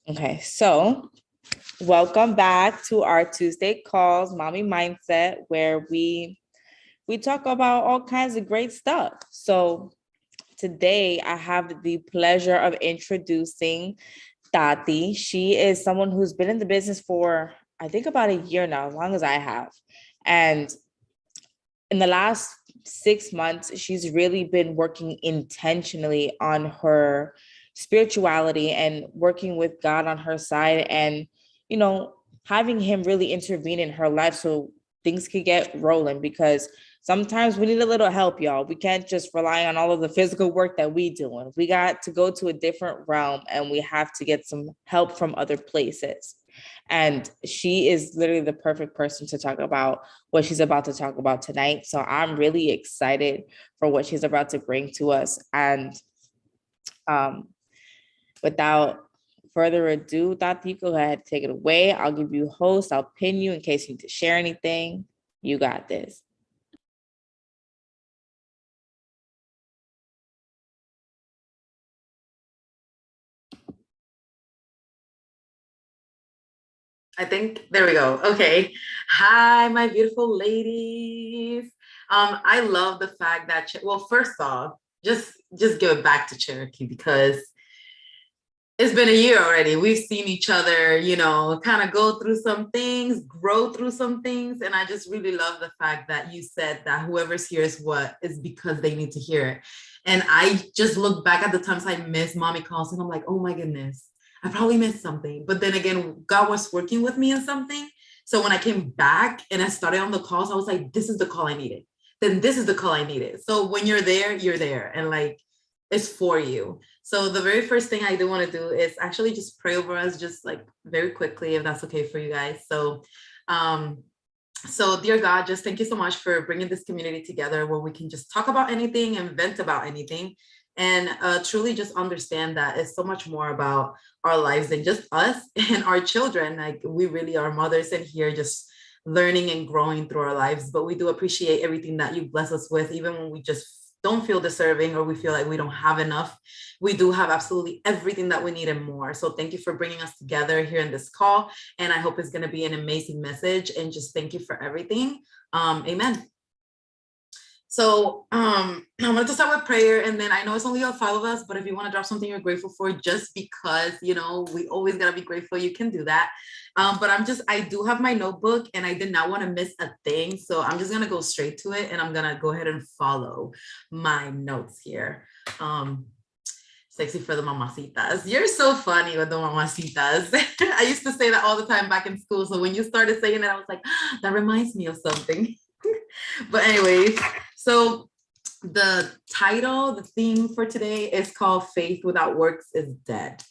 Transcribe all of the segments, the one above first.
Okay, so welcome back to our Tuesday calls, Mommy Mindset, where we talk about all kinds of great stuff. So today I have the pleasure of introducing Tati. She is someone who's been in the business for I think about a year now, as long as I have. And in the last 6 months, she's really been working intentionally on her spirituality and working with God on her side and, you know, having him really intervene in her life so things could get rolling because sometimes we need a little help, y'all. We can't just rely on all of the physical work that we doing. We got to go to a different realm and we have to get some help from other places. And she is literally the perfect person to talk about what she's about to talk about tonight. So I'm really excited for what she's about to bring to us. And um, without further ado, Tati, you go ahead, take it away. I'll give you a host. I'll pin you in case you need to share anything. You got this. I think there we go. Okay. Hi, my beautiful ladies. I love the fact that well, first off, just give it back to Cherokee because it's been a year already. We've seen each other, kind of go through some things, grow through some things. And I just really love the fact that you said that whoever's here is what is because they need to hear it. And I just look back at the times I miss mommy calls and I'm like, oh my goodness, I probably missed something. But then again, God was working with me in something. So when I came back and I started on the calls, I was like, this is the call I needed. Then this is the call I needed. So when you're there, you're there. And like, it's for you. So the very first thing I do want to do is actually just pray over us, just like very quickly, if that's okay for you guys. So dear God, just thank you so much for bringing this community together where we can just talk about anything and vent about anything and truly just understand that it's so much more about our lives than just us and our children. Like we really are mothers in here just learning and growing through our lives, but we do appreciate everything that you bless us with, even when we just don't feel deserving or we feel like we don't have enough. We do have absolutely everything that we need and more. So thank you for bringing us together here in this call. And I hope it's going to be an amazing message. And just thank you for everything. Amen. So I wanted to start with prayer, and then I know it's only all 5 of us, but if you want to drop something you're grateful for, just because we always gotta be grateful, you can do that. But I do have my notebook, and I did not want to miss a thing, so I'm just gonna go straight to it, and I'm gonna go ahead and follow my notes here. Sexy for the mamacitas. You're so funny with the mamacitas. I used to say that all the time back in school. So when you started saying it, I was like, that reminds me of something. But anyways, so the title, the theme for today is called Faith Without Works is Dead.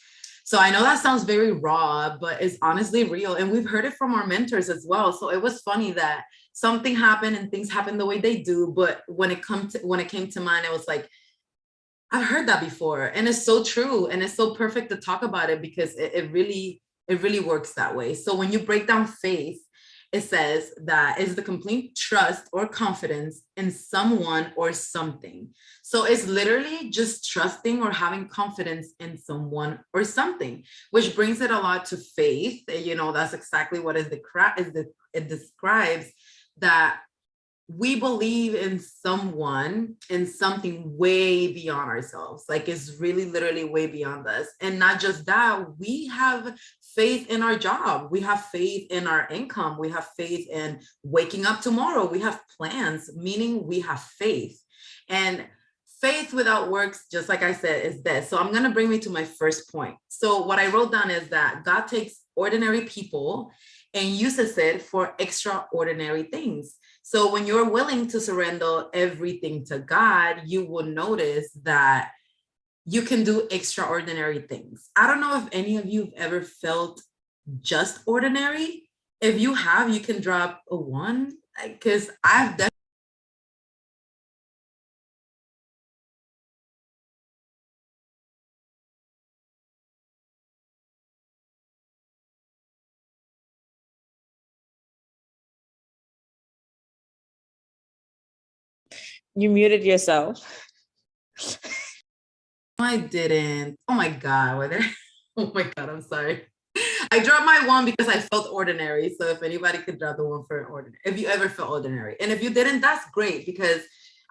So I know that sounds very raw, but it's honestly real. And we've heard it from our mentors as well. So it was funny that something happened and things happen the way they do. But when it came to mind, it was like, I've heard that before. And it's so true. And it's so perfect to talk about it because it really works that way. So when you break down faith, it says that is the complete trust or confidence in someone or something. So it's literally just trusting or having confidence in someone or something, which brings it a lot to faith. That's exactly what it describes, that we believe in someone and something way beyond ourselves. Like it's really literally way beyond us. And not just that, we have faith in our job. We have faith in our income. We have faith in waking up tomorrow. We have plans, meaning we have faith. And faith without works, just like I said, is dead. So I'm going to bring me to my first point. So what I wrote down is that God takes ordinary people and uses it for extraordinary things. So when you're willing to surrender everything to God, you will notice that you can do extraordinary things. I don't know if any of you have ever felt just ordinary. If you have, you can drop a 1, because I've definitely. You muted yourself. I didn't. Oh my God. Oh my God, I'm sorry. I dropped my one because I felt ordinary. So if anybody could drop the one for ordinary, if you ever felt ordinary. And if you didn't, that's great because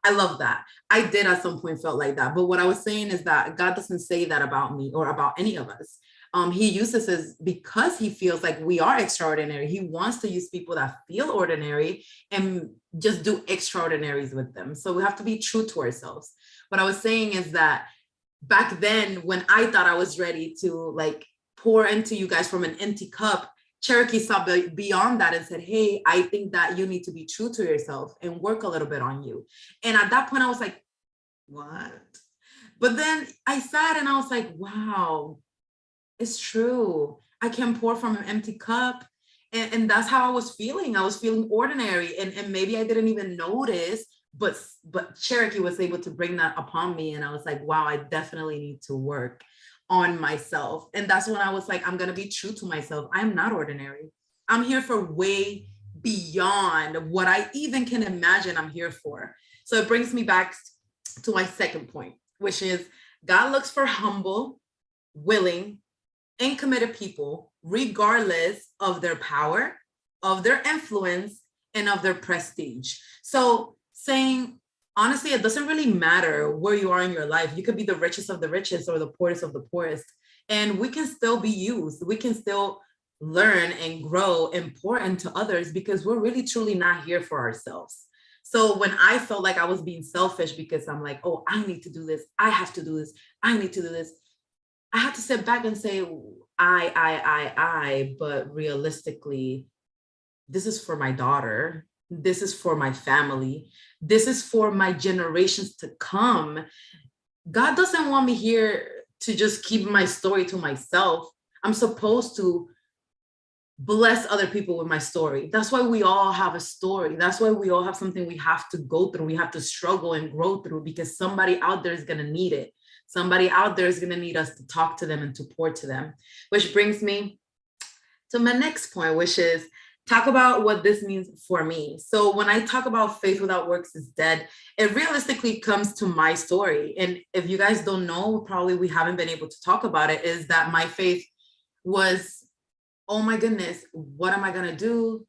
I love that. I did at some point felt like that. But what I was saying is that God doesn't say that about me or about any of us. He uses us because he feels like we are extraordinary. He wants to use people that feel ordinary and just do extraordinaries with them. So we have to be true to ourselves. What I was saying is that back then when I thought I was ready to like pour into you guys from an empty cup, Cherokee saw beyond that and said, hey, I think that you need to be true to yourself and work a little bit on you. And at that point I was like, what? But then I sat and I was like, wow, it's true. I can pour from an empty cup. And that's how I was feeling. I was feeling ordinary. And maybe I didn't even notice, but Cherokee was able to bring that upon me. And I was like, wow, I definitely need to work on myself. And that's when I was like, I'm going to be true to myself. I'm not ordinary. I'm here for way beyond what I even can imagine I'm here for. So it brings me back to my second point, which is God looks for humble, willing, and committed people, regardless of their power, of their influence, and of their prestige. So saying, honestly, it doesn't really matter where you are in your life. You could be the richest of the richest or the poorest of the poorest, and we can still be used. We can still learn and grow and pour into others because we're really truly not here for ourselves. So when I felt like I was being selfish because I'm like, oh, I need to do this, I have to do this, I need to do this, I had to sit back and say, but realistically, this is for my daughter. This is for my family. This is for my generations to come. God doesn't want me here to just keep my story to myself. I'm supposed to bless other people with my story. That's why we all have a story. That's why we all have something we have to go through. We have to struggle and grow through because somebody out there is going to need it. Somebody out there is going to need us to talk to them and to pour to them, which brings me to my next point, which is talk about what this means for me. So when I talk about faith without works is dead, it realistically comes to my story. And if you guys don't know, probably we haven't been able to talk about it, is that my faith was, oh my goodness, what am I going to do?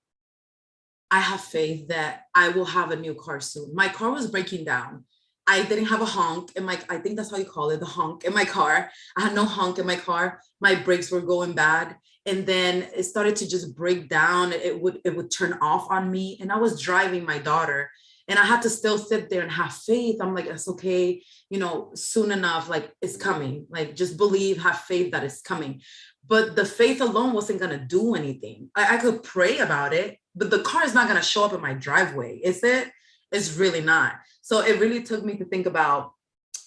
I have faith that I will have a new car soon. My car was breaking down. I didn't have a honk in my, I think that's how you call it, the honk in my car. I had no honk in my car. My brakes were going bad. And then it started to just break down. It would turn off on me. And I was driving my daughter and I had to still sit there and have faith. I'm like, it's okay. You know, soon enough, like it's coming, like just believe, have faith that it's coming. But the faith alone wasn't going to do anything. I could pray about it, but the car is not going to show up in my driveway. Is it? It's really not. So it really took me to think about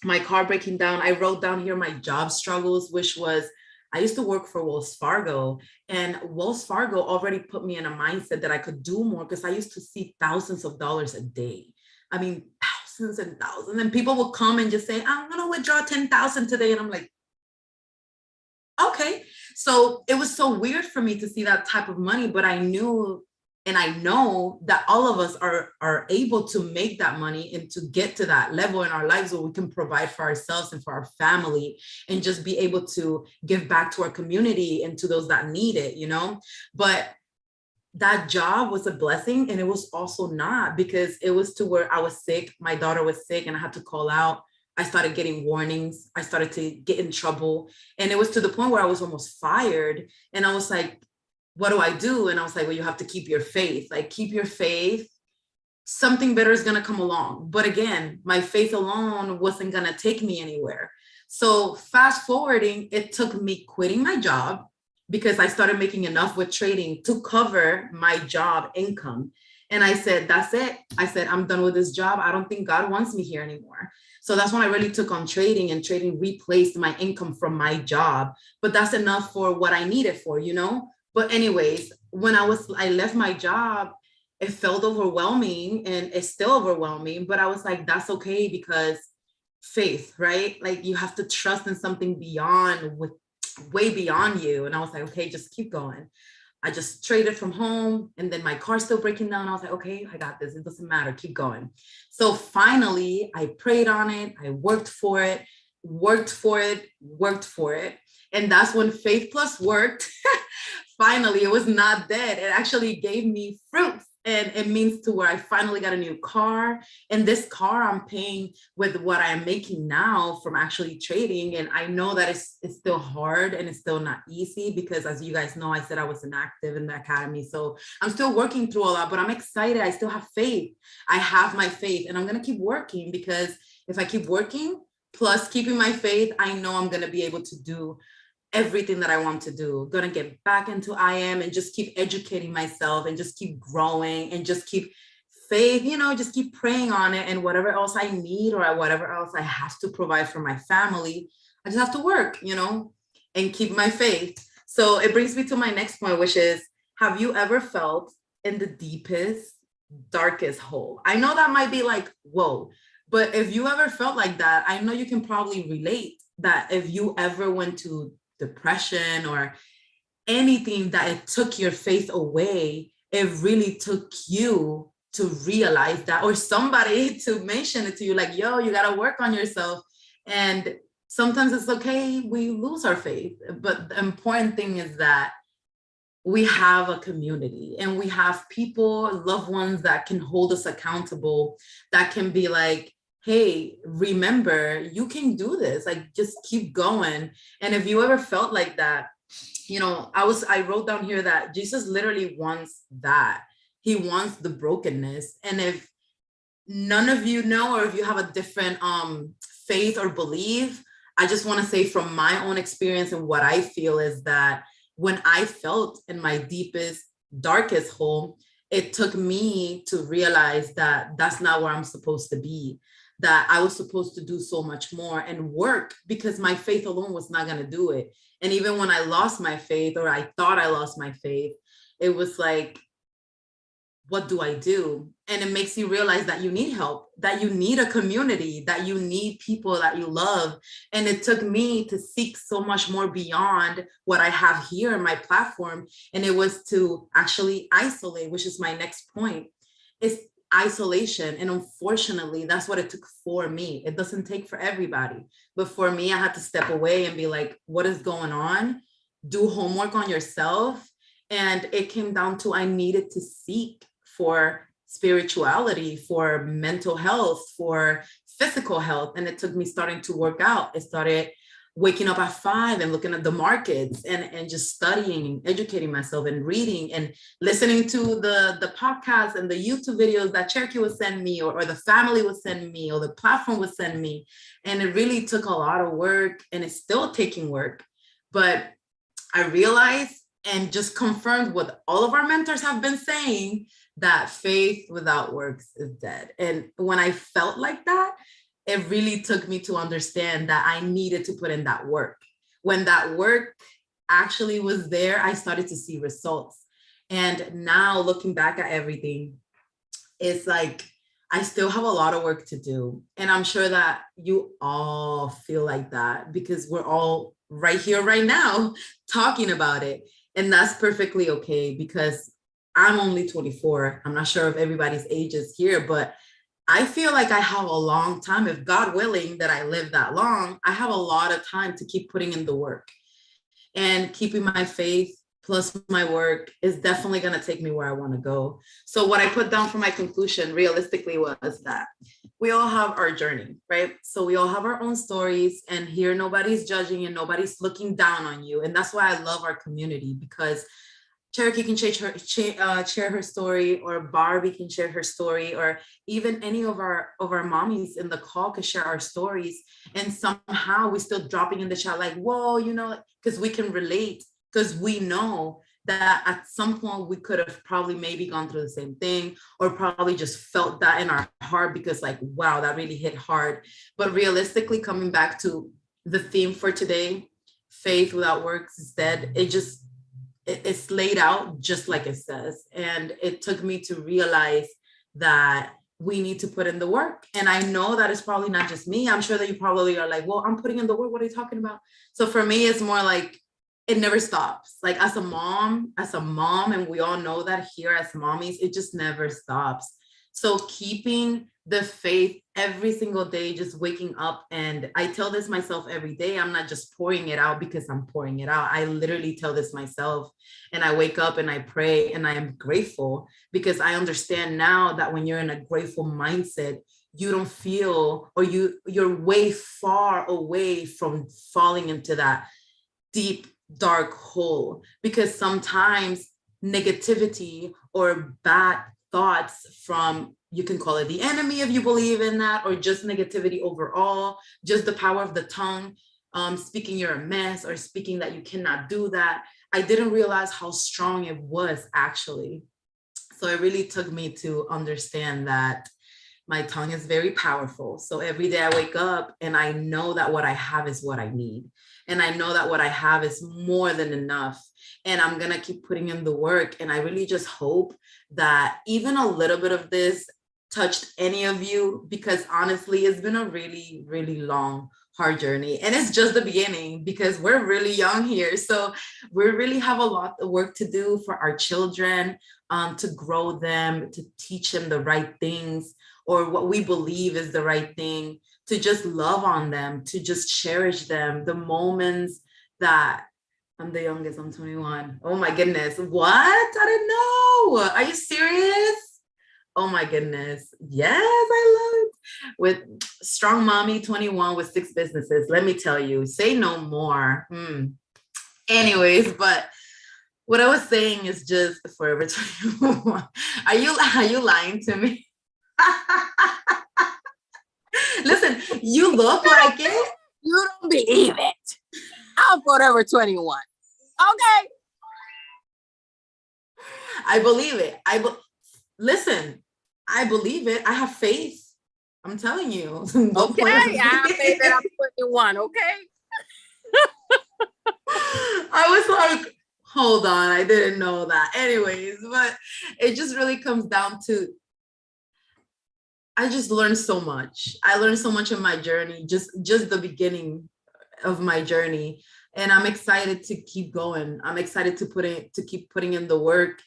my car breaking down. I wrote down here my job struggles, which was, I used to work for Wells Fargo, and Wells Fargo already put me in a mindset that I could do more because I used to see thousands of dollars a day. I mean, thousands and thousands. And people would come and just say, I'm going to withdraw 10,000 today. And I'm like, okay. So it was so weird for me to see that type of money, but I knew and I know that all of us are able to make that money and to get to that level in our lives where we can provide for ourselves and for our family and just be able to give back to our community and to those that need it, you know? But that job was a blessing and it was also not, because it was to where I was sick. My daughter was sick and I had to call out. I started getting warnings. I started to get in trouble. And it was to the point where I was almost fired. And I was like, what do I do? And I was like, well, you have to keep your faith. Like, keep your faith. Something better is going to come along. But again, my faith alone wasn't going to take me anywhere. So fast forwarding, it took me quitting my job because I started making enough with trading to cover my job income. And I said, that's it. I said, I'm done with this job. I don't think God wants me here anymore. So that's when I really took on trading, and trading replaced my income from my job. But that's enough for what I need it for, you know? But anyways, when I left my job, it felt overwhelming and it's still overwhelming, but I was like, that's okay, because faith, right? Like, you have to trust in something beyond, with way beyond you. And I was like, okay, just keep going. I just traded from home, and then my car's still breaking down. I was like, okay, I got this. It doesn't matter. Keep going. So finally, I prayed on it. I worked for it. And that's when faith plus worked. Finally, it was not dead. It actually gave me fruits. And it means to where I finally got a new car. And this car I'm paying with what I'm making now from actually trading. And I know that it's still hard and it's still not easy because, as you guys know, I said I was inactive in the academy. So I'm still working through a lot, but I'm excited. I still have faith. I have my faith and I'm going to keep working, because if I keep working plus keeping my faith, I know I'm going to be able to do everything that I want to do. Gonna get back into IM and just keep educating myself and just keep growing and just keep faith, just keep praying on it, and whatever else I need or whatever else I have to provide for my family, I just have to work, and keep my faith. So it brings me to my next point, which is, have you ever felt in the deepest, darkest hole? I know that might be like, whoa, but if you ever felt like that, I know you can probably relate that if you ever went to depression or anything that it took your faith away, it really took you to realize that, or somebody to mention it to you, like, yo, you got to work on yourself. And sometimes it's okay, we lose our faith, but the important thing is that we have a community and we have people, loved ones that can hold us accountable, that can be like, hey, remember, you can do this, like, just keep going. And if you ever felt like that, I wrote down here that Jesus literally wants that. He wants the brokenness. And if none of you know, or if you have a different faith or belief, I just want to say from my own experience and what I feel is that when I felt in my deepest, darkest hole, it took me to realize that that's not where I'm supposed to be, that I was supposed to do so much more and work, because my faith alone was not going to do it. And even when I lost my faith, or I thought I lost my faith, it was like, what do I do? And it makes you realize that you need help, that you need a community, that you need people that you love. And it took me to seek so much more beyond what I have here in my platform. And it was to actually isolate, which is my next point. It's isolation. And unfortunately, that's what it took for me. It doesn't take for everybody. But for me, I had to step away and be like, what is going on? Do homework on yourself. And it came down to, I needed to seek for spirituality, for mental health, for physical health. And it took me starting to work out. It started waking up at 5 and looking at the markets and just studying and educating myself and reading and listening to the podcasts and the YouTube videos that Cherokee would send me, or the family would send me, or the platform would send me. And it really took a lot of work, and it's still taking work. But I realized and just confirmed what all of our mentors have been saying, that faith without works is dead. And when I felt like that, it really took me to understand that I needed to put in that work. When that work actually was there, I started to see results. And now looking back at everything, it's like, I still have a lot of work to do. And I'm sure that you all feel like that, because we're all right here, right now, talking about it. And that's perfectly okay, because I'm only 24. I'm not sure if everybody's age is here, but I feel like I have a long time. If God willing that I live that long, I have a lot of time to keep putting in the work. And keeping my faith plus my work is definitely going to take me where I want to go. So what I put down for my conclusion realistically was that we all have our journey, right? So we all have our own stories, and here nobody's judging and nobody's looking down on you. And that's why I love our community, because Cherokee can share her story, or Barbie can share her story, or even any of our mommies in the call could share our stories. And somehow we still dropping in the chat like, whoa, because we can relate, because we know that at some point we could have probably maybe gone through the same thing, or probably just felt that in our heart, because like, wow, that really hit hard. But realistically, coming back to the theme for today, faith without works is dead. It's laid out just like it says. And it took me to realize that we need to put in the work. And I know that it's probably not just me. I'm sure that you probably are like, well, I'm putting in the work. What are you talking about? So for me, it's more like, it never stops. Like as a mom, and we all know that here as mommies, it just never stops. So keeping the faith every single day, just waking up. And I tell this myself every day. I'm not just pouring it out because I'm pouring it out. I literally tell this myself, and I wake up and I pray and I am grateful, because I understand now that when you're in a grateful mindset, you don't feel, or you're way far away from falling into that deep dark hole, because sometimes negativity or bad thoughts from, you can call it the enemy if you believe in that, or just negativity overall, just the power of the tongue, speaking you're a mess, or speaking that you cannot do that. I didn't realize how strong it was actually. So it really took me to understand that my tongue is very powerful. So every day I wake up and I know that what I have is what I need. And I know that what I have is more than enough. And I'm going to keep putting in the work. And I really just hope that even a little bit of this touched any of you, because honestly, it's been a really, really long, hard journey. And it's just the beginning, because we're really young here. So we really have a lot of work to do for our children, to grow them, to teach them the right things, or what we believe is the right thing, to just love on them, to just cherish them. The moments that I'm the youngest, I'm 21. Oh my goodness. What? I didn't know. Are you serious? Oh my goodness. Yes, I love it. With strong mommy 21 with 6 businesses. Let me tell you, say no more. Anyways, but what I was saying is just forever 21. Are you lying to me? Listen, you look like it. You don't believe it. I'm forever 21. Okay. I believe it. Listen, I believe it. I have faith. I'm telling you. Okay. I say that I'm 21. Okay. I was like, hold on, I didn't know that. Anyways, but it just really comes down to, I just learned so much. I learned so much in my journey, just the beginning of my journey. And I'm excited to keep going. I'm excited to keep putting in the work.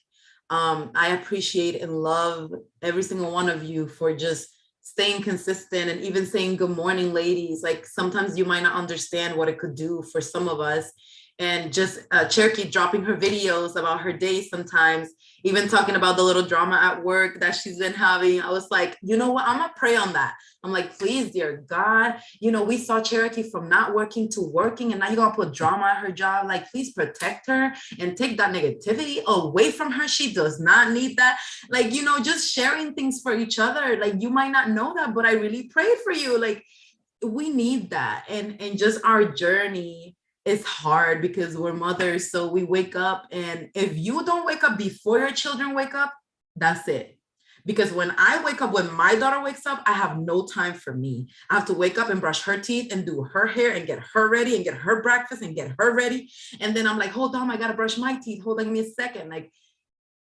I appreciate and love every single one of you for just staying consistent, and even saying good morning, ladies. Like, sometimes you might not understand what it could do for some of us. And just Cherokee dropping her videos about her day sometimes, even talking about the little drama at work that she's been having. I was like, you know what? I'm gonna pray on that. I'm like, please, dear God, we saw Cherokee from not working to working, and now you're gonna put drama at her job. Like, please protect her and take that negativity away from her. She does not need that. Like, just sharing things for each other. Like, you might not know that, but I really prayed for you. Like, we need that. And just our journey is hard because we're mothers. So we wake up, and if you don't wake up before your children wake up, that's it. Because when I wake up, when my daughter wakes up, I have no time for me. I have to wake up and brush her teeth and do her hair and get her ready and get her breakfast and get her ready. And then I'm like, hold on, I gotta brush my teeth. Hold on, give me a second. Like,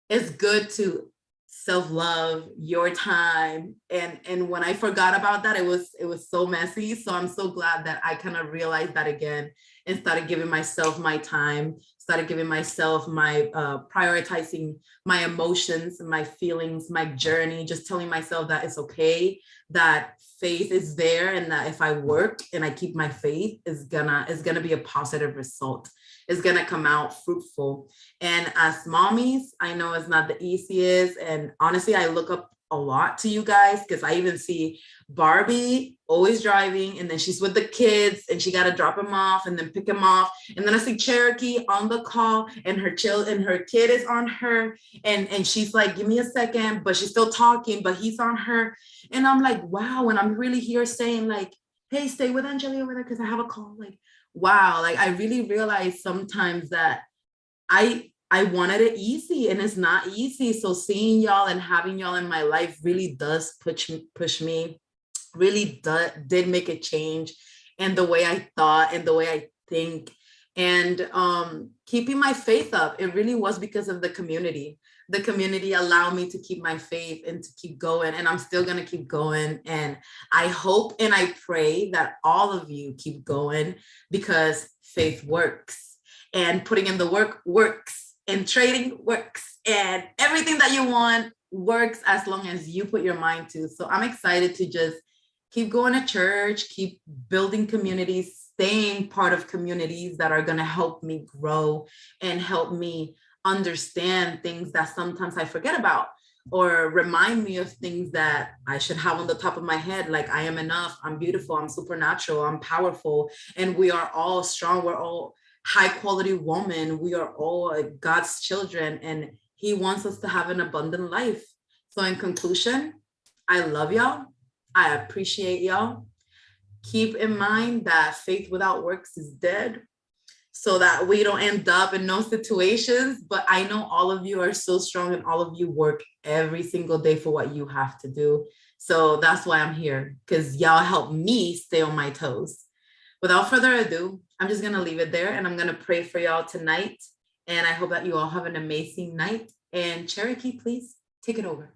it's good to self-love, your time. And when I forgot about that, it was so messy. So I'm so glad that I kind of realized that again, and started giving myself my time, started giving myself my prioritizing my emotions, my feelings, my journey, just telling myself that it's okay, that faith is there, and that if I work and I keep my faith, is gonna be a positive result. It's gonna come out fruitful. And as mommies, I know it's not the easiest. And honestly, I look up a lot to you guys, because I even see Barbie always driving, and then she's with the kids and she got to drop them off and then pick them off. And then I see Cherokee on the call, and her kid is on her, and she's like, give me a second, but she's still talking, but he's on her. And I'm like, wow. And I'm really here saying like, hey, stay with Angeli over there because I have a call. Like, wow. Like, I really realized sometimes that I wanted it easy, and it's not easy. So seeing y'all and having y'all in my life really does push me, really did make a change in the way I thought and the way I think. And keeping my faith up, it really was because of the community. The community allowed me to keep my faith and to keep going, and I'm still going to keep going. And I hope and I pray that all of you keep going, because faith works, and putting in the work works, and trading works, and everything that you want works as long as you put your mind to. So I'm excited to just keep going to church, keep building communities, staying part of communities that are going to help me grow and help me understand things that sometimes I forget about, or remind me of things that I should have on the top of my head, like I am enough, I'm beautiful, I'm supernatural, I'm powerful, and we are all strong, we're all high quality women, we are all God's children, and he wants us to have an abundant life. So in conclusion, I love y'all. I appreciate y'all. Keep in mind that faith without works is dead, so that we don't end up in those situations. But I know all of you are so strong and all of you work every single day for what you have to do. So that's why I'm here, because y'all help me stay on my toes. Without further ado, I'm just going to leave it there, and I'm going to pray for y'all tonight. And I hope that you all have an amazing night. And Cherokee, please take it over.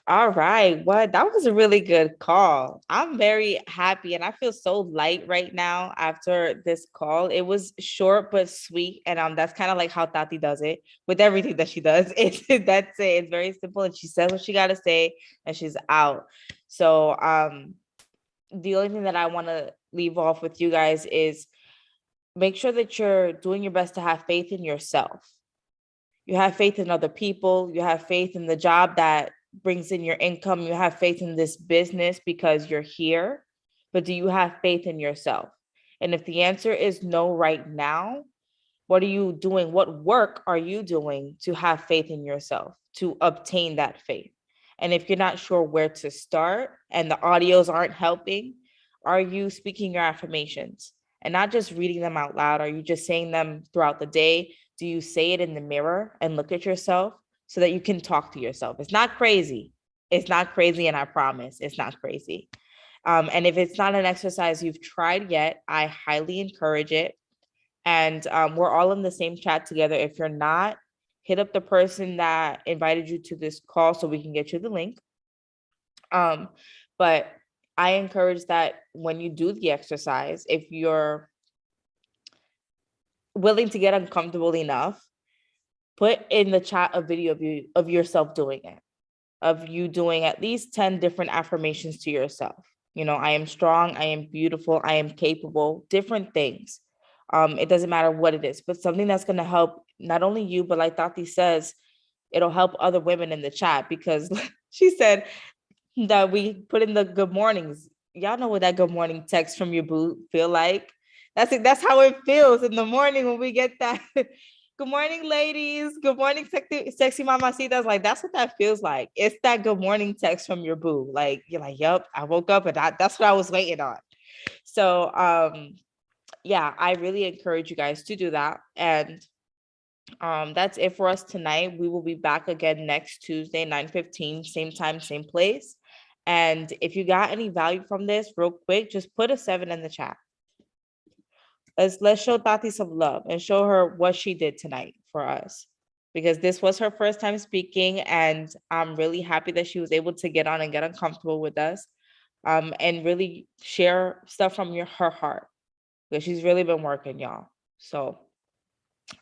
All right. Well, that was a really good call. I'm very happy and I feel so light right now after this call. It was short but sweet. And that's kind of like how Tati does it with everything that she does. That's it. It's very simple. And she says what she gotta say and she's out. So the only thing that I want to leave off with you guys is make sure that you're doing your best to have faith in yourself. You have faith in other people, you have faith in the job that brings in your income, you have faith in this business because you're here, but do you have faith in yourself? And if the answer is no right now, what are you doing? What work are you doing to have faith in yourself, to obtain that faith? And if you're not sure where to start and the audios aren't helping, are you speaking your affirmations and not just reading them out loud? Are you just saying them throughout the day? Do you say it in the mirror and look at yourself so that you can talk to yourself? It's not crazy. It's not crazy. And I promise it's not crazy. And if it's not an exercise you've tried yet, I highly encourage it. And we're all in the same chat together. If you're not, hit up the person that invited you to this call so we can get you the link. But I encourage that when you do the exercise, if you're willing to get uncomfortable enough, put in the chat a video of yourself doing it, of you doing at least 10 different affirmations to yourself. You know, I am strong, I am beautiful, I am capable, different things. It doesn't matter what it is, but something that's going to help not only you, but like Tati says, it'll help other women in the chat, because she said that we put in the good mornings. Y'all know what that good morning text from your boo feel like. That's it. That's how it feels in the morning when we get that. Good morning, ladies. Good morning, sexy mamacitas. Like, that's what that feels like. It's that good morning text from your boo. Like, you're like, yep, I woke up and that's what I was waiting on. So yeah, I really encourage you guys to do that. And that's it for us tonight. We will be back again next Tuesday, 9:15, same time, same place. And if you got any value from this, real quick, just put a 7 in the chat. Let's show Tati some love and show her what she did tonight for us, because this was her first time speaking, and I'm really happy that she was able to get on and get uncomfortable with us, and really share stuff from her heart, because she's really been working, y'all. So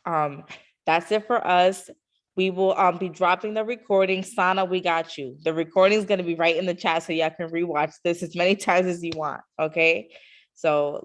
that's it for us. We will be dropping the recording. Sana, we got you. The recording is going to be right in the chat so y'all can rewatch this as many times as you want. Okay. So